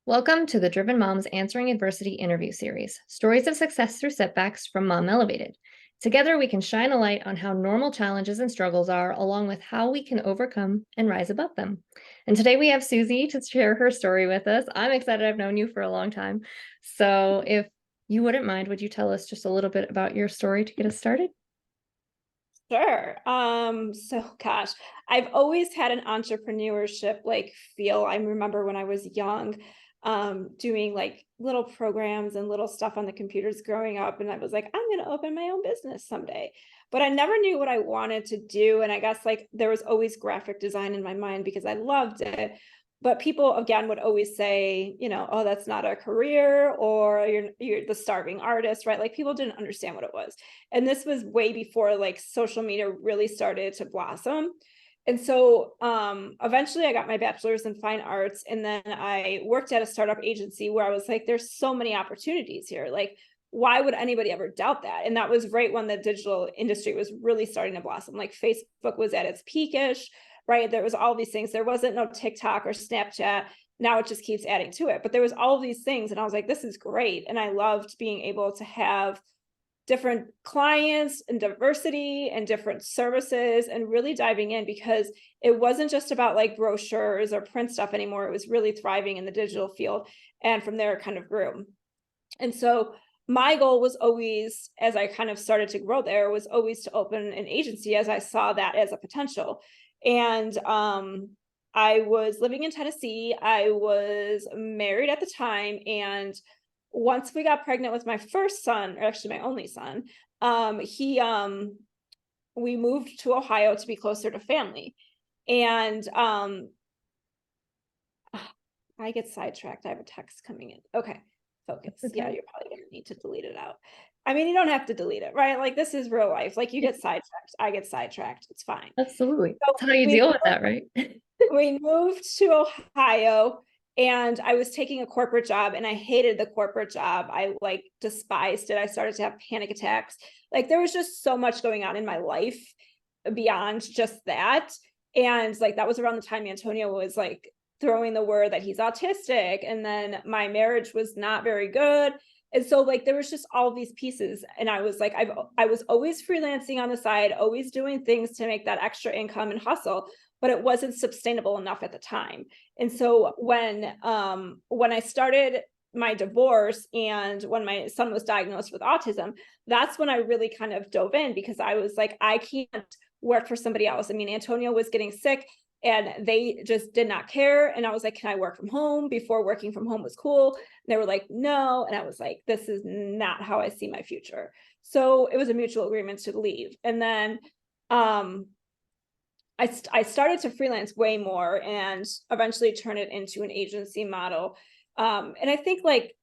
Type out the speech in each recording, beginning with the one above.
Welcome to the Driven Moms Answering Adversity interview series, Stories of Success Through Setbacks from Mom Elevated. Together, we can shine a light on how normal challenges and struggles are, along with how we can overcome and rise above them. And today we have Susie to share her story with us. I'm excited. I've known you for a long time. So if you wouldn't mind, would you tell us just a little bit about your story to get us started? Sure. Gosh, I've always had an entrepreneurship feel. I remember when I was young, doing like little programs and little stuff on the computers growing up. And I was like, I'm going to open my own business someday. But I never knew what I wanted to do. And I guess like there was always graphic design in my mind because I loved it. But people again would always say, oh, that's not a career, or you're the starving artist, right? Like people didn't understand what it was. And this was way before like social media really started to blossom. And so eventually I got my bachelor's in fine arts, and then I worked at a startup agency where I was like, there's so many opportunities here. Like, why would anybody ever doubt that? And that was right when the digital industry was really starting to blossom. Like Facebook was at its peakish, right? There was all these things. There wasn't no TikTok or Snapchat. Now it just keeps adding to it. But there was all of these things. And I was like, this is great. And I loved being able to have different clients and diversity and different services and really diving in, because it wasn't just about like brochures or print stuff anymore. It was really thriving in the digital field. And from there it kind of grew. And so my goal was always, as I kind of started to grow there, was always to open an agency, as I saw that as a potential. And I was living in Tennessee. I was married at the time. And once we got pregnant with my first son, or actually my only son, we moved to Ohio to be closer to family. And I get sidetracked. I have a text coming in. Okay, focus. Okay. Yeah, you're probably gonna need to delete it out. I mean, you don't have to delete it, right? Like this is real life. Like you get sidetracked, I get sidetracked. It's fine. Absolutely. So That's how you we deal with that, right? we moved to Ohio, and I was taking a corporate job, and I hated the corporate job. I like despised it. I started to have panic attacks. Like there was just so much going on in my life beyond just that. And like that was around the time Antonio was like throwing the word that he's autistic, and then my marriage was not very good. And so like there was just all these pieces, and I was like, I was always freelancing on the side, always doing things to make that extra income and hustle, but it wasn't sustainable enough at the time. And so when I started my divorce and when my son was diagnosed with autism, that's when I really kind of dove in, because I was like, I can't work for somebody else. I mean, Antonio was getting sick and they just did not care. And I was like, can I work from home? Before, working from home was cool. And they were like, no. And I was like, this is not how I see my future. So it was a mutual agreement to leave. And then I started to freelance way more and eventually turn it into an agency model. And I think like,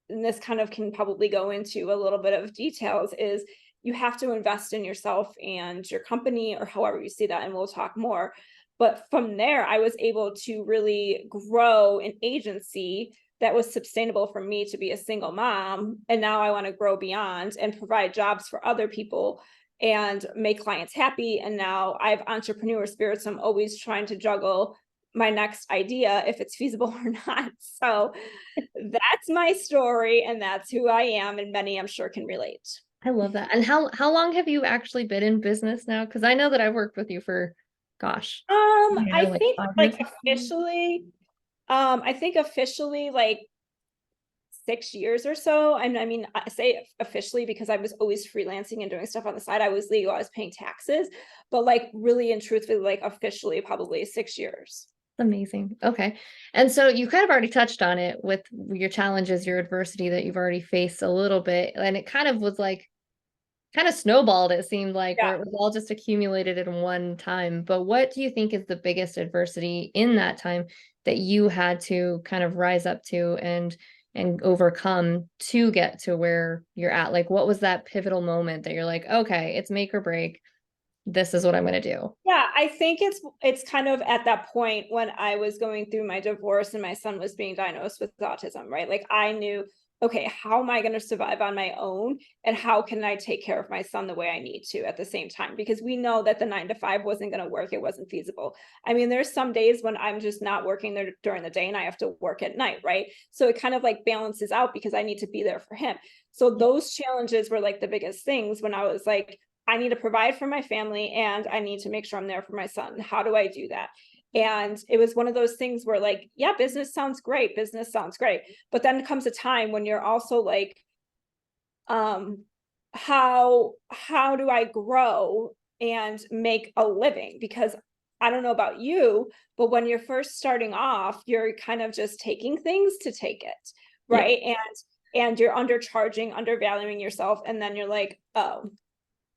and this kind of can probably go into a little bit of details, is you have to invest in yourself and your company, or however you see that. And we'll talk more. But from there, I was able to really grow an agency that was sustainable for me to be a single mom. And now I want to grow beyond and provide jobs for other people and make clients happy. And now I have entrepreneur spirit. So I'm always trying to juggle my next idea, if it's feasible or not. So that's my story, and that's who I am. And many, I'm sure, can relate. I love that. And how long have you actually been in business now? Because I know that I've worked with you for, gosh, I like think 5 years. I think officially like 6 years or so. I mean, I say officially because I was always freelancing and doing stuff on the side. I was legal, I was paying taxes, but like really and truthfully, like officially probably 6 years. Amazing. Okay. And so you kind of already touched on it with your challenges, your adversity that you've already faced a little bit. And it kind of was like, kind of snowballed, it seemed like, Yeah. where it was all just accumulated in one time. But what do you think is the biggest adversity in that time that you had to kind of rise up to and overcome to get to where you're at? Like, what was that pivotal moment that you're like, okay, it's make or break. This is what I'm going to do. Yeah, I think it's kind of at that point when I was going through my divorce and my son was being diagnosed with autism, right? Like I knew okay, how am I going to survive on my own? And how can I take care of my son the way I need to at the same time? Because we know that the 9 to 5 wasn't going to work. It wasn't feasible. I mean, there's some days when I'm just not working there during the day and I have to work at night, right? So it kind of like balances out because I need to be there for him. So those challenges were like the biggest things when I was like, I need to provide for my family and I need to make sure I'm there for my son. How do I do that? And it was one of those things where like, yeah, business sounds great. Business sounds great. But then comes a time when you're also like, um, how do I grow and make a living? Because I don't know about you, but when you're first starting off, you're kind of just taking things to take it, Yeah. right? And you're undercharging, undervaluing yourself, and then you're like, oh,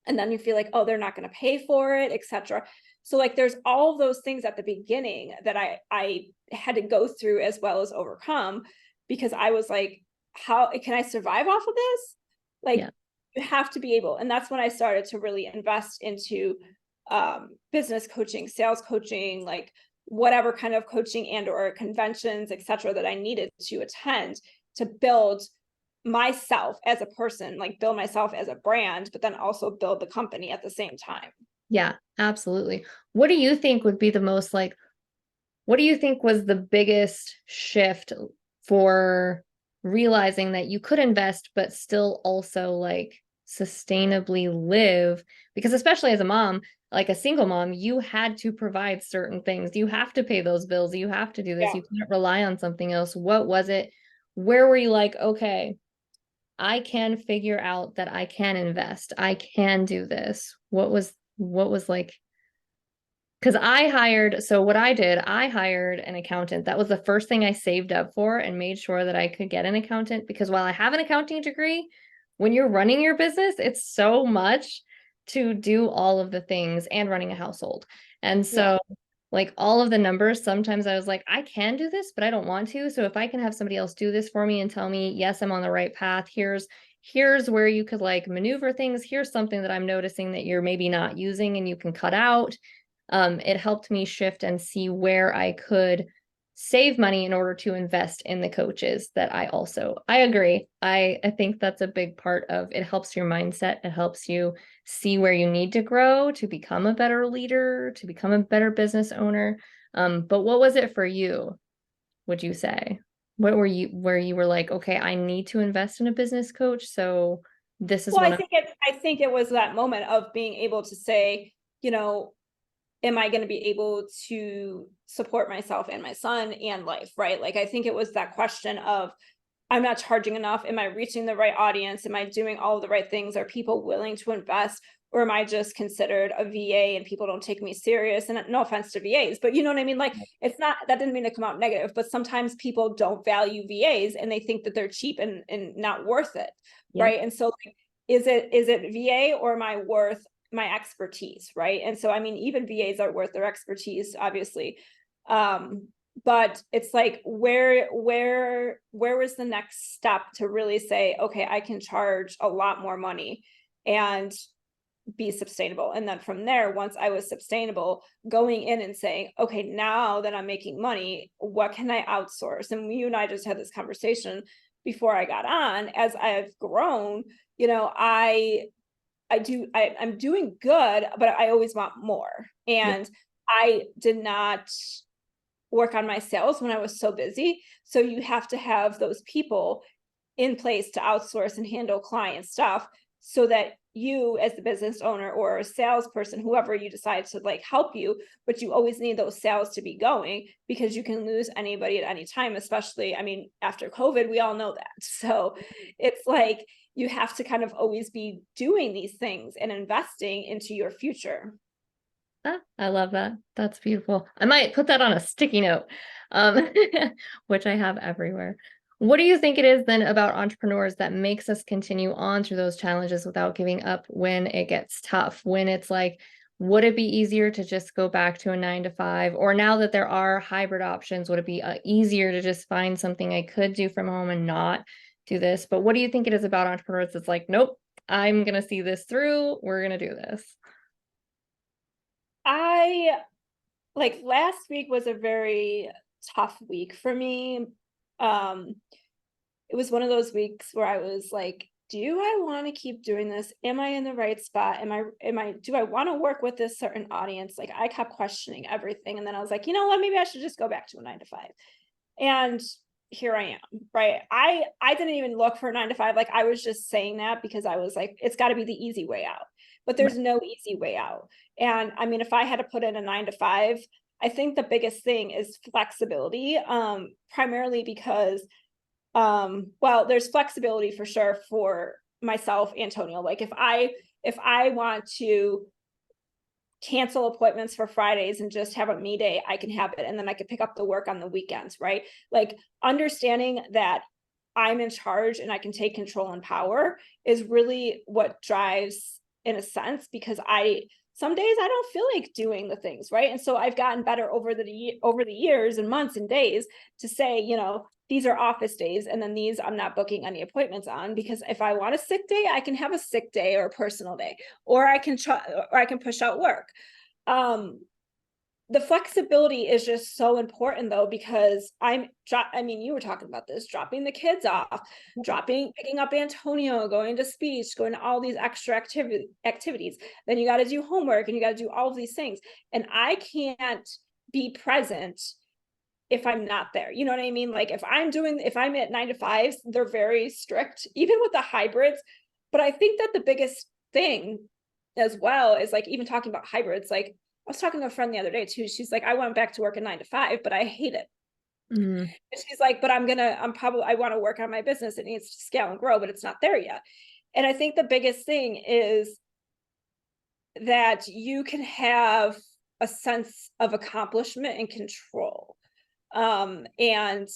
and then you feel like, oh, they're not going to pay for it, etc. So like there's all of those things at the beginning that I had to go through as well as overcome, because I was like, how can I survive off of this? Yeah. Like you have to be able, and that's when I started to really invest into business coaching, sales coaching, like whatever kind of coaching and or conventions, etc., that I needed to attend to build myself as a person, like build myself as a brand, but then also build the company at the same time. Yeah, absolutely. What do you think would be the most like, what do you think was the biggest shift for realizing that you could invest, but still also like sustainably live? Because especially as a mom, like a single mom, you had to provide certain things. You have to pay those bills. You have to do this. Yeah. You can't rely on something else. What was it? Where were you like, okay, I can figure out that I can invest. I can do this. What was like, because what I did, I hired an accountant. That was the first thing I saved up for and made sure that I could get an accountant. Because while I have an accounting degree, when you're running your business, it's so much to do all of the things and running a household. And Yeah. so, like all of the numbers, sometimes I was like, I can do this, but I don't want to. So if I can have somebody else do this for me and tell me, yes, I'm on the right path, here's where you could like maneuver things. Here's something that I'm noticing that you're maybe not using and you can cut out. It helped me shift and see where I could save money in order to invest in the coaches that I agree. I think that's a big part of it. Helps your mindset. It helps you see where you need to grow to become a better leader, to become a better business owner. But what was it for you, would you say? What were you where you were like, okay, I need to invest in a business coach, so this is Well, one of I think it was that moment of being able to say, you know, am I going to be able to support myself and my son and life, right? Like I think it was that question of, I'm not charging enough. Am I reaching the right audience? Am I doing all of the right things? Are people willing to invest? Or am I just considered a VA and people don't take me serious? And no offense to VAs, but you know what I mean? Like it's not, that didn't mean to come out negative, but sometimes people don't value VAs and they think that they're cheap and not worth it. Yep. Right. And so like, is it VA or am I worth my expertise? Right. And so, I mean, even VAs are worth their expertise, obviously. But it's like where was the next step to really say, okay, I can charge a lot more money and be sustainable. And then from there, once I was sustainable, going in and saying, okay, now that I'm making money, what can I outsource? And you and I just had this conversation before I got on. As I've grown, you know, I'm doing good, but I always want more. Yep. And I did not work on my sales when I was so busy. So you have to have those people in place to outsource and handle client stuff so that you as the business owner or a salesperson, whoever you decide to like help you, but you always need those sales to be going because you can lose anybody at any time, especially, I mean, after COVID, we all know that. So it's like you have to kind of always be doing these things and investing into your future. Ah, I love that. That's beautiful. I might put that on a sticky note, um, which I have everywhere. What do you think it is then about entrepreneurs that makes us continue on through those challenges without giving up when it gets tough? When it's like, would it be easier to just go back to a 9 to 5? Or now that there are hybrid options, would it be easier to just find something I could do from home and not do this? But what do you think it is about entrepreneurs that's like, nope, I'm going to see this through. We're going to do this. I like last week was a very tough week for me. Um, it was one of those weeks where I was like, do I want to keep doing this? Am I in the right spot? Do I want to work with this certain audience? Like, I kept questioning everything. And then I was like, you know what, maybe I should just go back to a 9 to 5. And here I am, right? I didn't even look for a 9 to 5. Like, I was just saying that because I was like, it's got to be the easy way out. But there's no easy way out. And I mean, if I had to put in a 9 to 5, I think the biggest thing is flexibility, primarily because well, there's flexibility for sure for myself, Antonio. Like, if I want to cancel appointments for Fridays and just have a me day, I can have it. And then I could pick up the work on the weekends, right? Like, understanding that I'm in charge and I can take control and power is really what drives, in a sense, because some days I don't feel like doing the things, right? And so I've gotten better over the years and months and days to say, you know, these are office days, and then these I'm not booking any appointments on, because if I want a sick day, I can have a sick day or a personal day, or I can push out work. The flexibility is just so important, though, because I mean, you were talking about this, dropping the kids off, picking up Antonio, going to speech, going to all these extra activities. Then you got to do homework and you got to do all of these things. And I can't be present if I'm not there. You know what I mean? Like, if I'm at 9 to 5s, they're very strict, even with the hybrids. But I think that the biggest thing as well is, like, even talking about hybrids, like, I was talking to a friend the other day too. She's like, I went back to work at 9 to 5, but I hate it. Mm. And she's like, but I want to work on my business. It needs to scale and grow, but it's not there yet. And I think the biggest thing is that you can have a sense of accomplishment and control. And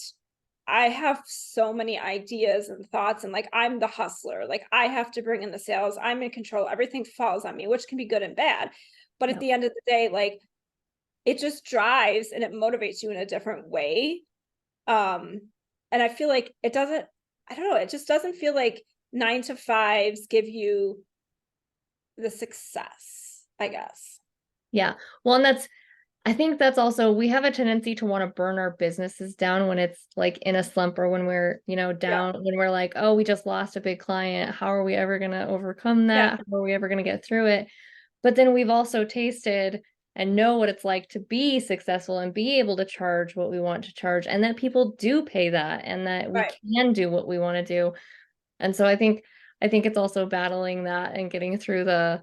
I have so many ideas and thoughts, and like, I'm the hustler. Like, I have to bring in the sales. I'm in control. Everything falls on me, which can be good and bad. But at Yeah. the end of the day, like, it just drives and it motivates you in a different way. And I feel like I don't know, it just doesn't feel like 9 to 5s give you the success, I guess. Yeah. Well, and I think that's also, we have a tendency to want to burn our businesses down when it's like in a slump, or when we're, Yeah. down, when we're like, oh, we just lost a big client. How are we ever going to overcome Yeah. that? How are we ever going to get through it? But then we've also tasted and know what it's like to be successful and be able to charge what we want to charge, and that people do pay that, and that we Right. can do what we want to do. And so I think it's also battling that and getting through the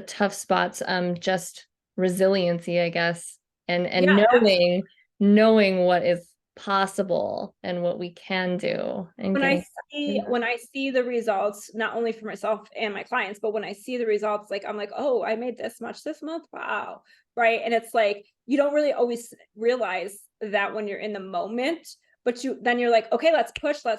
tough spots, just resiliency, I guess, and Yeah. knowing what is possible and what we can do, and when getting I through that. when I see the results, not only for myself and my clients, but when I see the results, like, I'm like, oh, I made this much this month. Wow. Right. And it's like, you don't really always realize that when you're in the moment, but you're like, okay, let's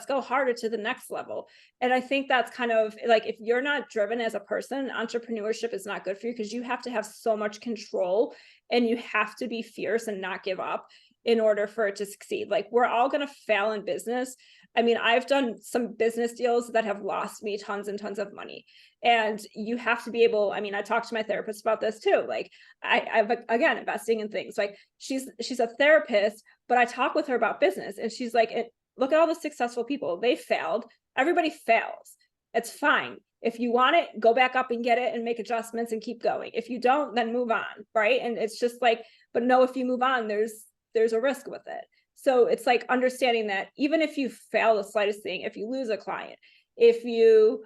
go harder to the next level. And I think that's kind of like, if you're not driven as a person, entrepreneurship is not good for you, because you have to have so much control and you have to be fierce and not give up in order for it to succeed. Like, we're all going to fail in business. I mean, I've done some business deals that have lost me tons and tons of money. And you have to be able, I mean, I talked to my therapist about this too. Like, I've, again, investing in things. Like, she's a therapist, but I talk with her about business, and she's like, look at all the successful people. They failed. Everybody fails. It's fine. If you want it, go back up and get it and make adjustments and keep going. If you don't, then move on. Right. And it's just like, but no, if you move on, there's a risk with it. So it's like understanding that even if you fail the slightest thing, if you lose a client, if you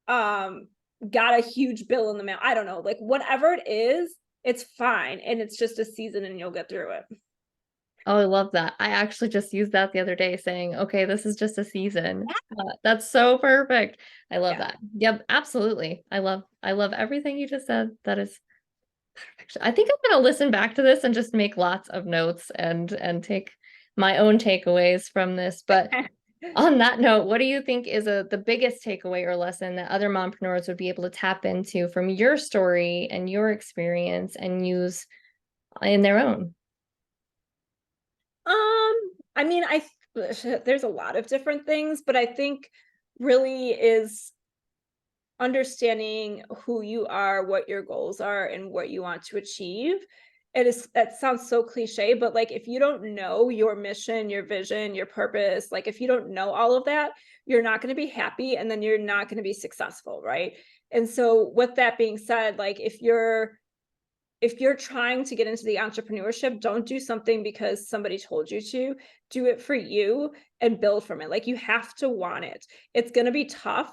got a huge bill in the mail, I don't know, like, whatever it is, it's fine. And it's just a season and you'll get through it. Oh, I love that. I actually just used that the other day, saying, okay, this is just a season. That's so perfect. I love Yeah. that. Yep, absolutely. I love everything you just said. That is perfect. I think I'm gonna listen back to this and just make lots of notes and take my own takeaways from this. But on that note, what do you think is the biggest takeaway or lesson that other mompreneurs would be able to tap into from your story and your experience and use in their own? I mean, there's a lot of different things, but I think really is understanding who you are, what your goals are, and what you want to achieve, that sounds so cliche, but like if you don't know your mission, your vision, your purpose, like if you don't know all of that, you're not going to be happy and then you're not going to be successful, right? And so with that being said, like if you're trying to get into the entrepreneurship, don't do something because somebody told you to. Do it for you and build from it. Like you have to want it. It's going to be tough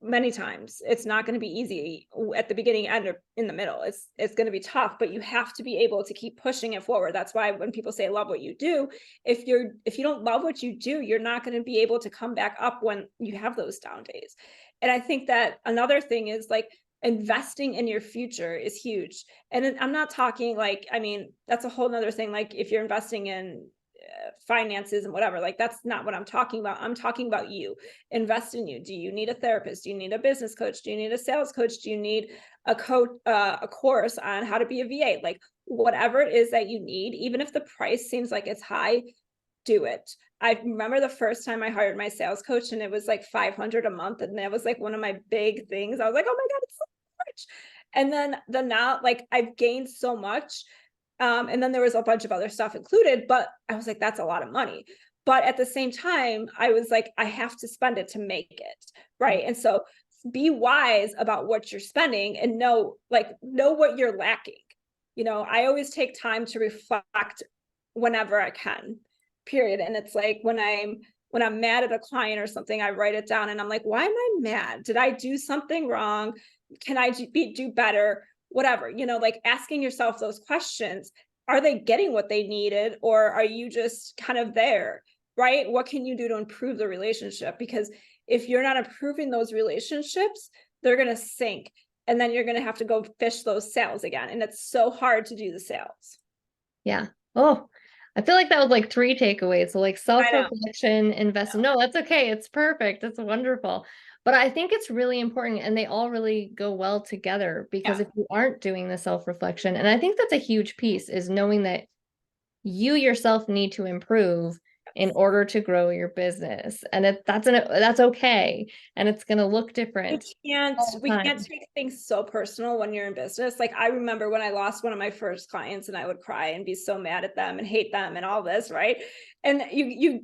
many times. It's not going to be easy at the beginning and or in the middle. It's going to be tough, but you have to be able to keep pushing it forward. That's why when people say love what you do, if you don't love what you do, you're not going to be able to come back up when you have those down days. And I think that another thing is like investing in your future is huge. And I'm not talking like, I mean, that's a whole nother thing. Like if you're investing in finances and whatever, like that's not what I'm talking about. I'm talking about you. Invest in you. Do you need a therapist? Do you need a business coach? Do you need a sales coach? Do you need a coach, a course on how to be a VA? Like whatever it is that you need, even if the price seems like it's high, do it. I remember the first time I hired my sales coach and it was like 500 a month. And that was like one of my big things. I was like, oh my God, it's so much. And then now like I've gained so much. And then there was a bunch of other stuff included, but I was like, that's a lot of money. But at the same time, I was like, I have to spend it to make it. Right. And so be wise about what you're spending and know what you're lacking. I always take time to reflect whenever I can, period. And it's like when I'm mad at a client or something, I write it down and I'm like, why am I mad? Did I do something wrong? Can I do better? Whatever, like asking yourself those questions. Are they getting what they needed or are you just kind of there? Right? What can you do to improve the relationship? Because if you're not improving those relationships, they're going to sink. And then you're going to have to go fish those sales again. And it's so hard to do the sales. Yeah. Oh, I feel like that was like 3 takeaways. So like I know. self-reflection, invest. No, that's okay. It's perfect. It's wonderful. But I think it's really important and they all really go well together because Yeah. if you aren't doing the self-reflection, and I think that's a huge piece is knowing that you yourself need to improve in order to grow your business. And that's okay. And it's going to look different all the We can't time. take things so personal when you're in business. Like I remember when I lost one of my first clients and I would cry and be so mad at them and hate them and all this, right? And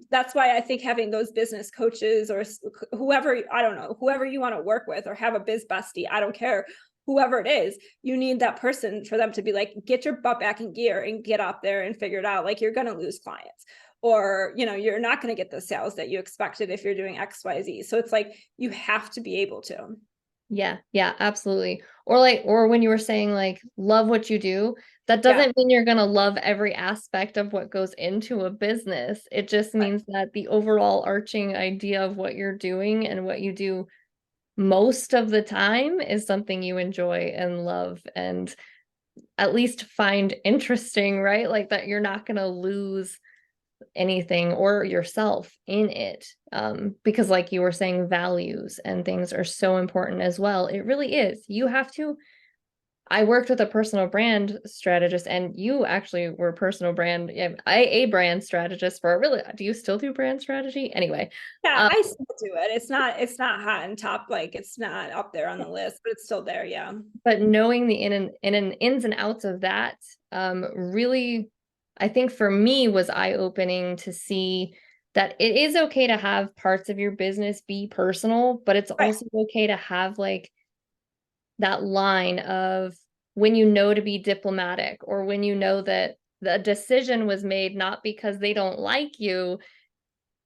that's why I think having those business coaches or whoever, I don't know, whoever you want to work with or have a biz bestie, I don't care, whoever it is, you need that person for them to be like, get your butt back in gear and get up there and figure it out. Like you're going to lose clients or you're not going to get the sales that you expected if you're doing XYZ. So it's like you have to be able to. Yeah, yeah, absolutely. Or when you were saying like love what you do, that Yeah. doesn't mean you're going to love every aspect of what goes into a business. It just Right. means that the overall arching idea of what you're doing and what you do most of the time is something you enjoy and love and at least find interesting, right? Like that you're not going to lose anything or yourself in it. Because like you were saying, values and things are so important as well. It really is. You have to. I worked with a personal brand strategist, and you actually were a brand strategist for really. Do you still do brand strategy? Anyway, Yeah, um, I still do it. It's not hot and top, like it's not up there on the list, but it's still there. Yeah. but knowing the ins and outs of that, really, I think for me was eye-opening to see that it is okay to have parts of your business be personal, but it's Right. also okay to have like that line of when you know to be diplomatic or when you know that the decision was made not because they don't like you.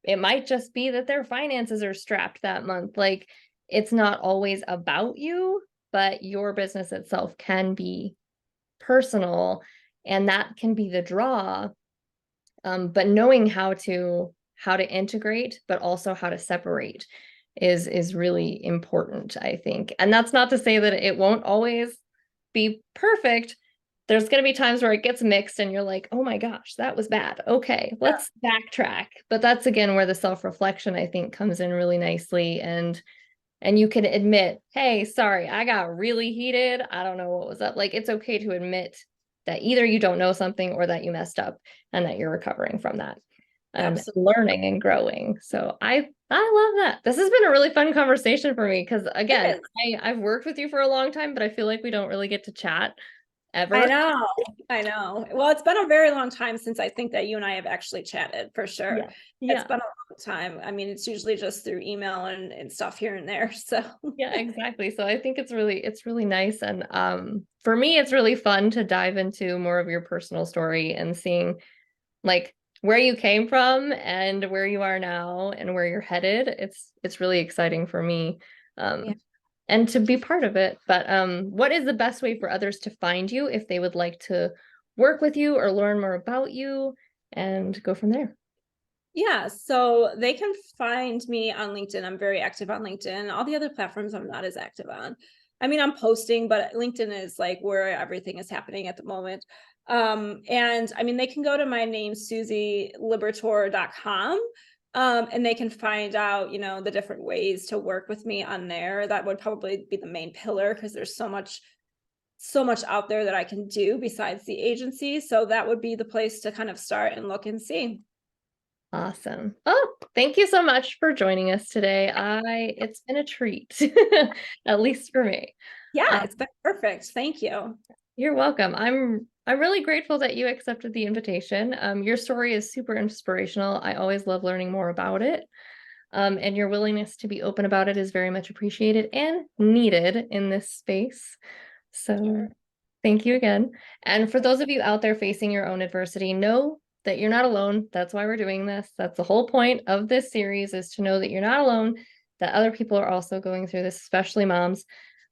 It might just be that their finances are strapped that month. Like it's not always about you, but your business itself can be personal and that can be the draw. But knowing how to integrate, but also how to separate is really important, I think. And that's not to say that it won't always be perfect. There's going to be times where it gets mixed and you're like, oh my gosh, that was bad. Okay, let's backtrack. But that's again where the self-reflection, I think, comes in really nicely. And you can admit, hey, sorry, I got really heated. I don't know what was up. Like it's okay to admit that either you don't know something or that you messed up and that you're recovering from that and Absolutely. learning and growing. So I love that. This has been a really fun conversation for me because It again, is. I've worked with you for a long time, but I feel like we don't really get to chat ever. I know. I know. Well, it's been a very long time since I think that you and I have actually chatted for sure. Yeah. It's Yeah. been a long time. I mean, it's usually just through email and stuff here and there. So Yeah, exactly. So I think it's really nice. And for me, it's really fun to dive into more of your personal story and seeing like where you came from and where you are now and where you're headed. It's really exciting for me. yeah. And to be part of it. But what is the best way for others to find you if they would like to work with you or learn more about you and go from there? Yeah, so they can find me on LinkedIn. I'm very active on LinkedIn. All the other platforms I'm not as active on. I mean, I'm posting, but LinkedIn is like where everything is happening at the moment. And I mean, they can go to my name, susieliberatore.com, and they can find out, the different ways to work with me on there. That would probably be the main pillar because there's so much out there that I can do besides the agency. So that would be the place to kind of start and look and see. Awesome. Oh, thank you so much for joining us today. It's been a treat, at least for me. Yeah, Uh, it's been perfect. Thank you. you're welcome. I'm really grateful that you accepted the invitation. Your story is super inspirational. I always love learning more about it. And your willingness to be open about it is very much appreciated and needed in this space. So Sure. thank you again. And for those of you out there facing your own adversity, know that you're not alone. That's why we're doing this. That's the whole point of this series, is to know that you're not alone, that other people are also going through this, especially moms.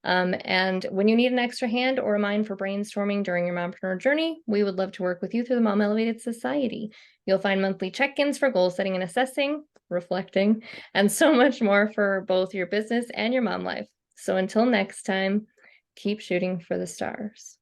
And when you need an extra hand or a mind for brainstorming during your mompreneur journey, we would love to work with you through the Mom Elevated Society. You'll find monthly check-ins for goal setting and assessing, reflecting, and so much more for both your business and your mom life. So until next time, keep shooting for the stars.